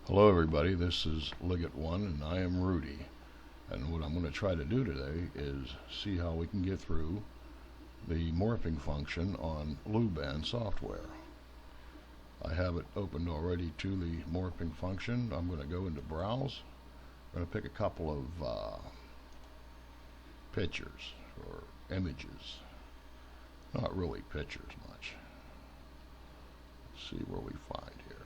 Hello everybody, this is Liggett1 and I am Rudy, and what I'm going to try to do today is see how we can get through the morphing function on Luban software. I have it opened already to the morphing function. I'm going to go into browse. I'm going to pick a couple of pictures or images, not really pictures much. Let's see where we find here.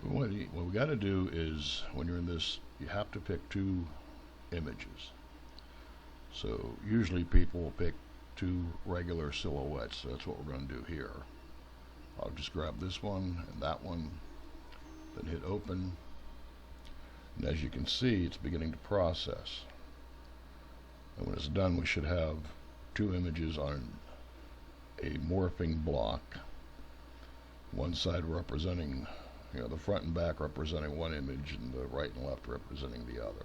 What we got to do is, when you're in this, you have to pick two images. So usually people will pick two regular silhouettes. So that's what we're going to do here. I'll just grab this one and that one, then hit open. And as you can see, it's beginning to process. And when it's done, we should have two images on a morphing block, one side representing, the front and back representing one image and the right and left representing the other.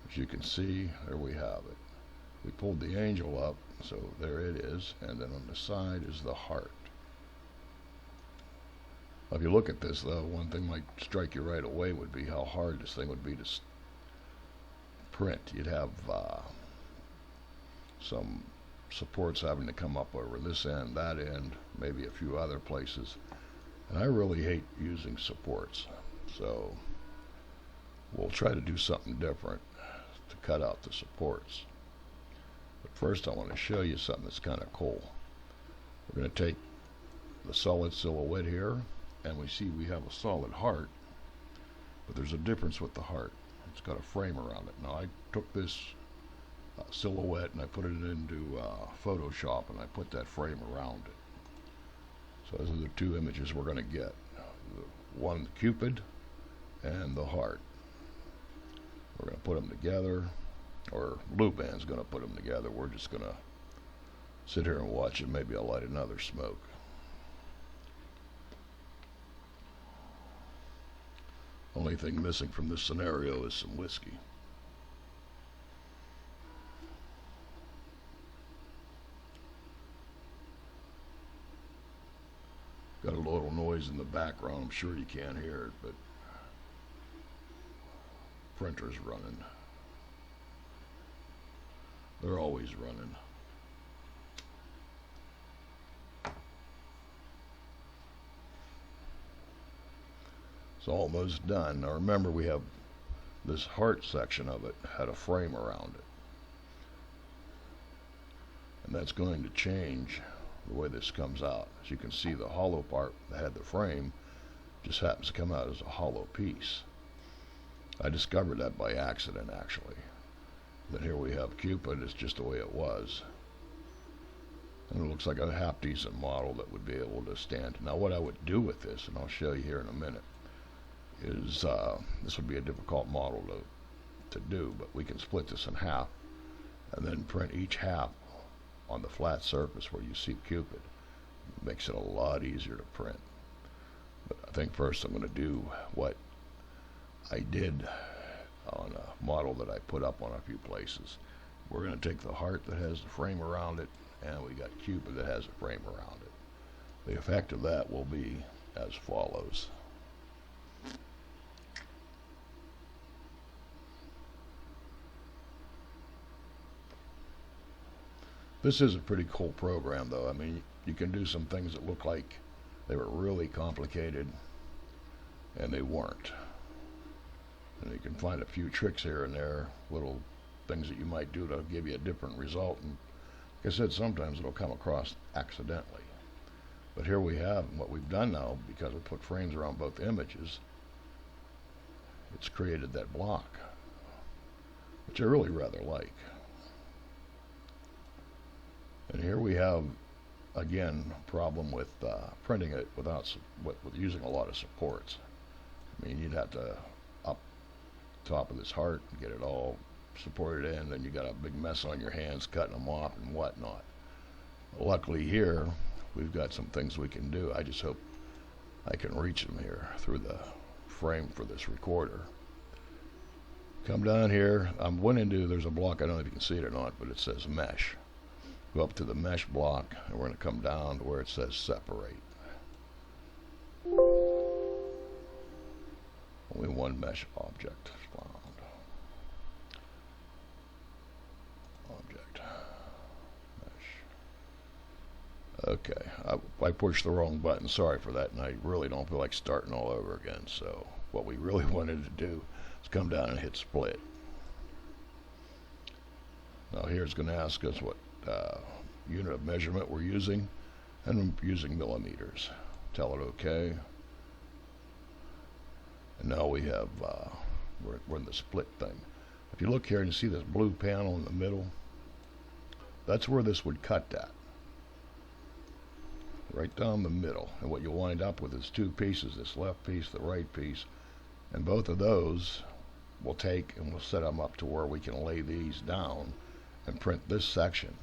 As you can see, there we have it. We pulled the angel up, so there it is, and then on the side is the heart. If you look at this though, one thing might strike you right away would be how hard this thing would be to print. You'd have some supports having to come up over this end, that end, maybe a few other places. And I really hate using supports, so we'll try to do something different to cut out the supports. But first I want to show you something that's kind of cool. We're going to take the solid silhouette here, and we see we have a solid heart, but there's a difference with the heart. It's got a frame around it. Now I took this silhouette and I put it into Photoshop, and I put that frame around it. So those are the two images we're going to get. One, the Cupid, and the heart. We're going to put them together, or Luban's going to put them together. We're just going to sit here and watch it. Maybe I'll light another smoke. Only thing missing from this scenario is some whiskey. Got a little noise in the background. I'm sure you can't hear it, but printer's running. They're always running. It's almost done. Now remember, we have this heart section of it had a frame around it, and that's going to change the way this comes out. As you can see, the hollow part that had the frame just happens to come out as a hollow piece. I discovered that by accident, actually. Then here we have Cupid. It's just the way it was, and it looks like a half decent model that would be able to stand. Now what I would do with this, and I'll show you here in a minute, is this would be a difficult model to do, but we can split this in half and then print each half on the flat surface where you see Cupid. It makes it a lot easier to print. But I think first I'm going to do what I did on a model that I put up on a few places. We're going to take the heart that has the frame around it, and we got Cupid that has a frame around it. The effect of that will be as follows. This is a pretty cool program, though. I mean, you can do some things that look like they were really complicated, and they weren't. And you can find a few tricks here and there, little things that you might do to give you a different result. And like I said, sometimes it'll come across accidentally. But here we have what we've done now, because we put frames around both images. It's created that block, which I really rather like. And here we have, again, a problem with printing it with using a lot of supports. I mean, you'd have to up top of this heart and get it all supported in, then you got a big mess on your hands cutting them off and whatnot. Luckily here, we've got some things we can do. I just hope I can reach them here through the frame for this recorder. Come down here. I went into, there's a block, I don't know if you can see it or not, but it says mesh. go up to the mesh block, and we're going to come down to where it says separate. Only one mesh object found. Object. Mesh. Okay, I pushed the wrong button. Sorry for that, and I really don't feel like starting all over again. So what we really wanted to do is come down and hit split. Now here it's going to ask us what unit of measurement we're using, and I'm using millimeters. Tell it OK. And now we have, we're in the split thing. If you look here and you see this blue panel in the middle, that's where this would cut at. Right down the middle. And what you'll wind up with is two pieces, this left piece, the right piece. And both of those we'll take and we'll set them up to where we can lay these down and print this section,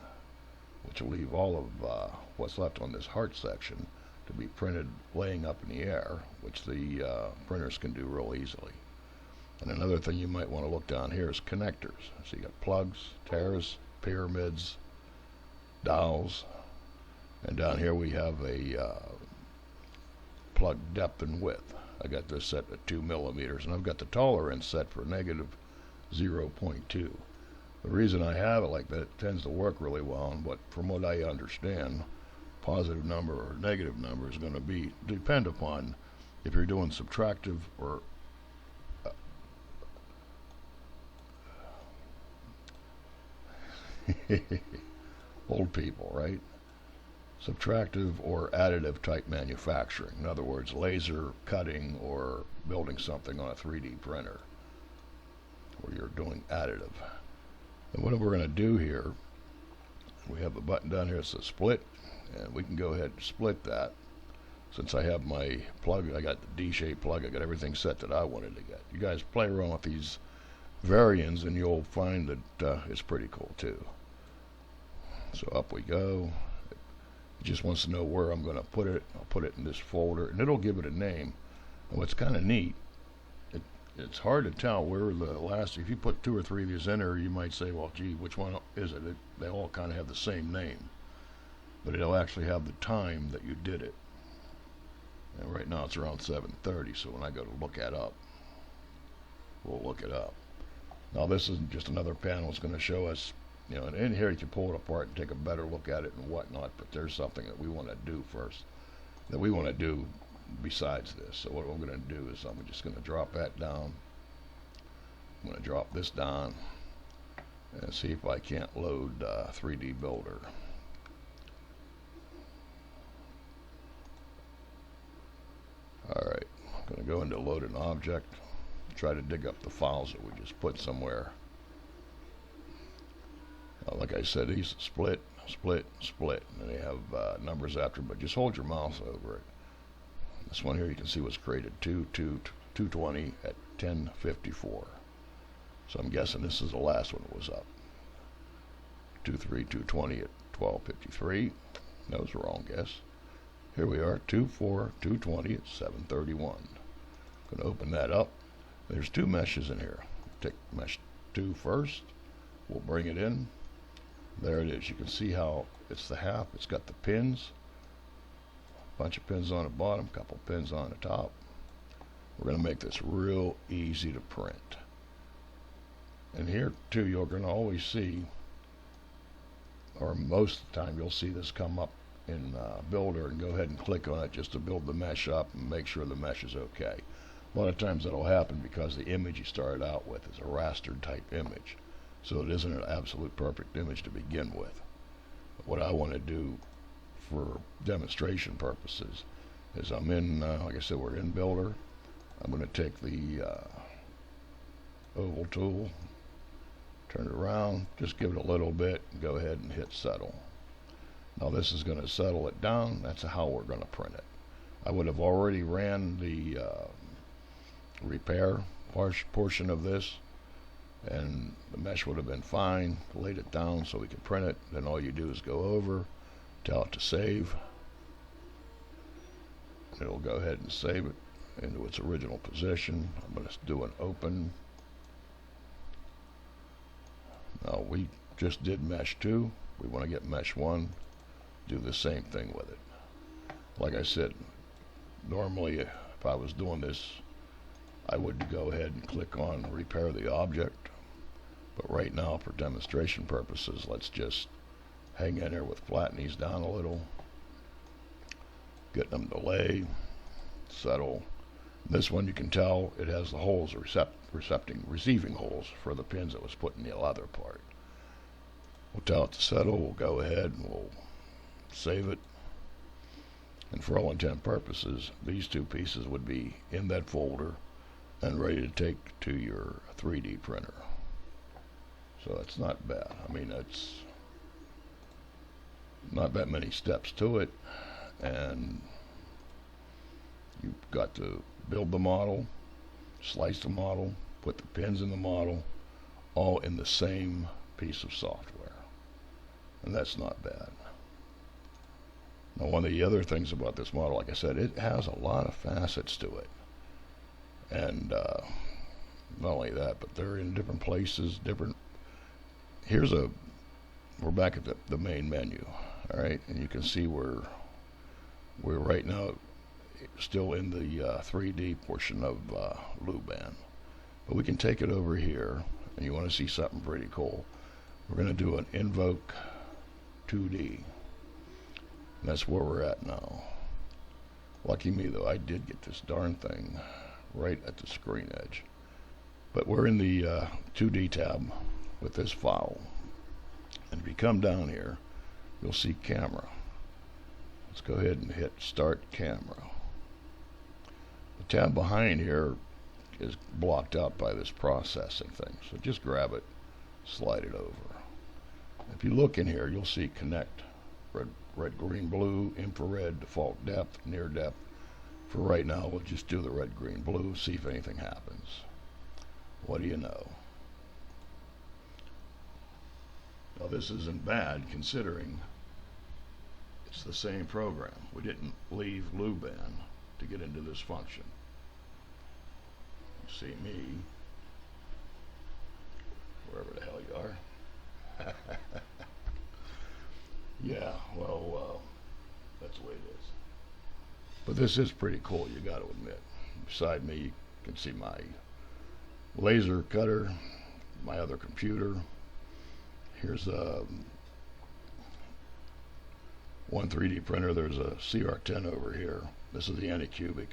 which will leave all of what's left on this heart section to be printed laying up in the air, which the printers can do real easily. And another thing you might want to look down here is connectors. So you got plugs, tears, pyramids, dowels, and down here we have a plug depth and width. I got this set at 2 millimeters, and I've got the tolerance set for negative 0.2. The reason I have it like that, it tends to work really well, but from what I understand, positive number or negative number is going to depend upon if you're doing subtractive or old people, right? Subtractive or additive type manufacturing. In other words, laser cutting or building something on a 3D printer where you're doing additive. And what we're going to do here, we have a button down here that says split, and we can go ahead and split that. Since I have my plug, I got the D-shaped plug, I got everything set that I wanted to get. You guys play around with these variants and you'll find that it's pretty cool too. So up we go. It just wants to know where I'm going to put it. I'll put it in this folder, and it'll give it a name. And what's kind of neat, it's hard to tell where the last, if you put 2 or 3 of these in there, you might say, well, gee, which one is it? They all kind of have the same name. But it'll actually have the time that you did it. And right now it's around 7:30, so when I go to look that up, we'll look it up. Now this is just another panel. It's going to show us, you know, and in here you can pull it apart and take a better look at it and whatnot, but there's something that we want to do first, that we want to do besides this. So what we're going to do is I'm just going to drop that down. I'm going to drop this down and see if I can't load 3D Builder. Alright, I'm going to go into load an object, try to dig up the files that we just put somewhere. Like I said, these split, split, split, and they have numbers after, but just hold your mouse over it. This one here you can see was created 220 at 10:54. So I'm guessing this is the last one that was up. 220 at 12:53. That was a wrong guess. Here we are, 220 at 7:31. Going to open that up. There's 2 meshes in here. Take mesh 2 first. We'll bring it in. There it is. You can see how it's the half. It's got the pins. Bunch of pins on the bottom, couple pins on the top. We're going to make this real easy to print. And here too, you're going to always see, or most of the time you'll see this come up in Builder, and go ahead and click on it just to build the mesh up and make sure the mesh is okay. A lot of times that'll happen because the image you started out with is a raster type image, so it isn't an absolute perfect image to begin with. But what I want to do for demonstration purposes is I'm in, like I said, we're in Builder. I'm going to take the oval tool, turn it around, just give it a little bit, and go ahead and hit settle. Now this is going to settle it down. That's how we're going to print it. I would have already ran the repair portion of this, and the mesh would have been fine. Laid it down so we could print it. Then all you do is go over, tell it to save. It'll go ahead and save it into its original position. I'm going to do an open. Now we just did mesh 2. We want to get mesh 1, do the same thing with it. Like I said, normally if I was doing this, I would go ahead and click on repair the object. But right now, for demonstration purposes, let's just hang in there with flatten these down a little, get them to lay, settle. This one you can tell it has the holes, receiving holes for the pins that was put in the leather part. We'll tell it to settle, we'll go ahead and we'll save it. And for all intent and purposes, these two pieces would be in that folder and ready to take to your 3D printer. So it's not bad. I mean, it's not that many steps to it, and you've got to build the model, slice the model, put the pins in the model, all in the same piece of software. And that's not bad. Now, one of the other things about this model, like I said, it has a lot of facets to it. And not only that, but they're in different places, we're back at the main menu, all right? And you can see we're right now still in the 3D portion of Luban. But we can take it over here, and you want to see something pretty cool. We're going to do an invoke 2D. And that's where we're at now. Lucky me, though, I did get this darn thing right at the screen edge. But we're in the 2D tab with this file. And if you come down here, you'll see camera. Let's go ahead and hit start camera. The tab behind here is blocked out by this processing thing. So just grab it, slide it over. If you look in here, you'll see connect, red, green, blue, infrared, default depth, near depth. For right now, we'll just do the red, green, blue, see if anything happens. What do you know? Now this isn't bad considering it's the same program. We didn't leave Luban to get into this function. You see me, wherever the hell you are. Yeah, well, that's the way it is. But this is pretty cool, you got to admit. Beside me, you can see my laser cutter, my other computer. Here's one 3D printer. There's a CR10 over here. This is the Anycubic.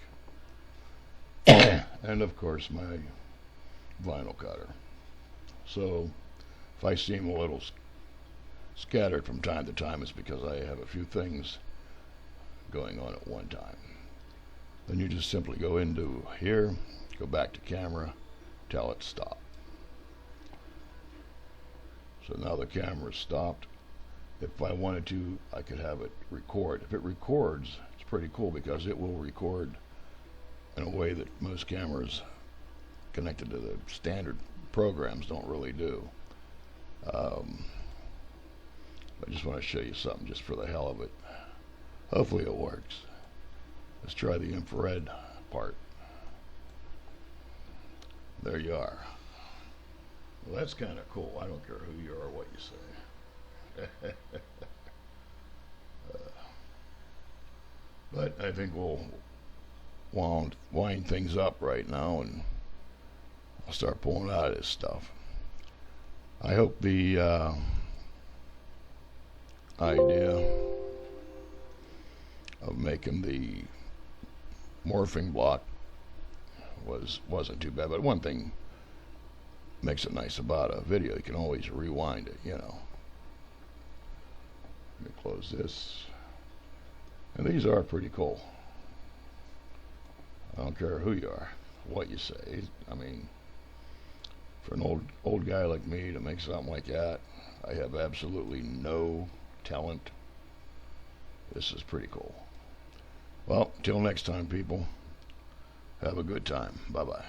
And of course my vinyl cutter. So if I seem a little scattered from time to time, it's because I have a few things going on at one time. Then you just simply go into here, go back to camera, tell it stop. So now the camera's stopped. If I wanted to, I could have it record. If it records, it's pretty cool because it will record in a way that most cameras connected to the standard programs don't really do. I just want to show you something just for the hell of it. Hopefully it works. Let's try the infrared part. There you are. Well, that's kind of cool. I don't care who you are or what you say. But I think we'll wind things up right now, and I'll start pulling out of this stuff. I hope the idea of making the morphing block wasn't too bad. But one thing makes it nice about a video, you can always rewind it, you know. Let me close this. And these are pretty cool. I don't care who you are, what you say. I mean, for an old guy like me to make something like that, I have absolutely no talent. This is pretty cool. Well, till next time, people. Have a good time. Bye-bye.